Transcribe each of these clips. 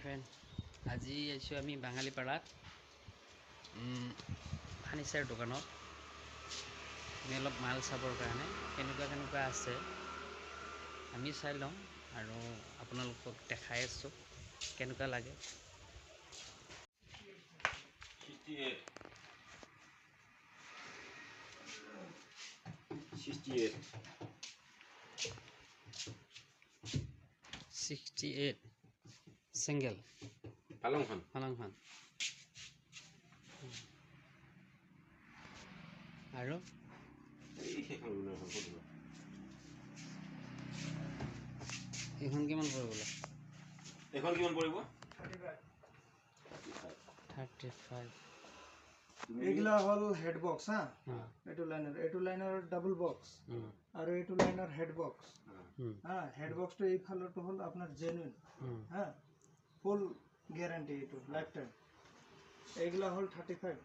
Friend, আজি আহিছোঁ আমি বাঙালীপাৰাত ফাৰ্নিচাৰ দোকানত। আমি অলপ মাল চাবৰ কাৰণে কেনেকুৱা আছে আমি চাই লওঁ আৰু আপোনালোকক দেখাই আছোঁ কেনেকুৱা লাগে। 68 single পালংখন আৰু এইখন কিমান পৰিব? এখন কিমান পৰিব? 35। এগুলা হল হেড বক্স। হ্যাঁ, এটু লাইনার ডাবল বক্স আর এটু লাইনার হেড বক্স। হ্যাঁ, হেড বক্সটা এই ফালটো হল আপনার জেনুইন। হ্যাঁ, ফুল গ্যারান্টি এটু লাইফ টাইম। এগুলা হল 35,000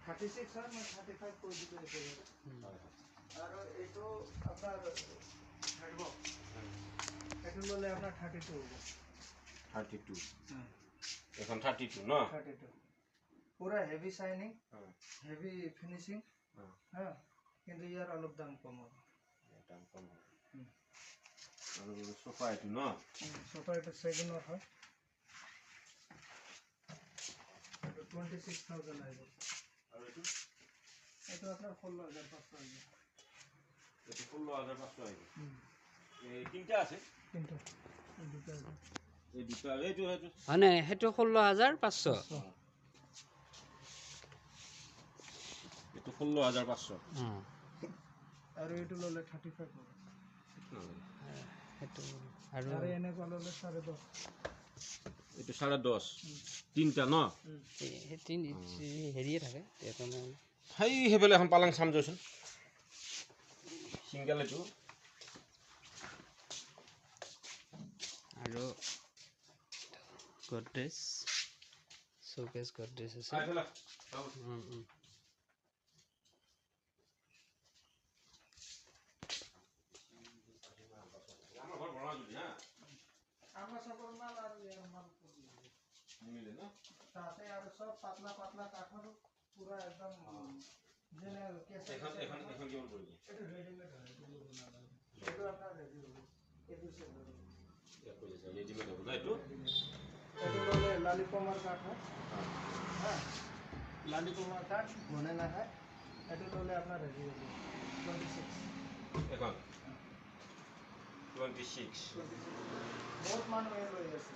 36 আর 35 করে দিতে হবে। আর এটু আপনার হেড বক্স এটু বলে আপনার 32 হবে। 32 এখন 32 না? 32 पूरा हेवी शाइनिंग, हेवी फिनिशिंग। हाँ, কিন্তু ইয়ার অলপ দাম কম হবে। দাম কম হবে। আর সোফা এটু না? সোফা এটা সেগুনের হয়। এটা 26,000 আইবে। আর এটু? এটা আপনার 16,500 আইবে। এটা 16,500 আইবে। এই তিনটা আছে? তিনটা। এই দুটো আছে। এই দুটো আর এটু মানে হেটো 16,500। 16,500 আর এটু ললে 35 হবে। হেটো আৰু আর এনে ললে 10.5। এটু 10.5 তিনটা না? এই তিন হেৰিয়ে থাকে তেনে হাই হেবেলে এখন পালং চাম যাচোন। সিঙ্গেল এটু আৰু গডৰেজ শোকেস গডৰেজ আছে। আইফেলা আমার ঘর বড় জুড়ি। হ্যাঁ, আমরা সকল মাল আর ইয়ার মাল মিলে না? তাতে আর সব পাতলা পাতলা কাঠর পুরো একদম জেনারেল কেস। এখন কেমন পড়বে? এটা রেডিমেড হয়, এটা আপনার রেডি হবে। এটু সে রেডিমেড হবে না এটু? এটু বলে লালিপমার কাঠ হয়। হ্যাঁ, লালিপমার কাঠ বনে না হয়। এটু বলে আপনার রেডি হবে 26। এখন 26 বহুত মানুষ এর হয়ে গেছে।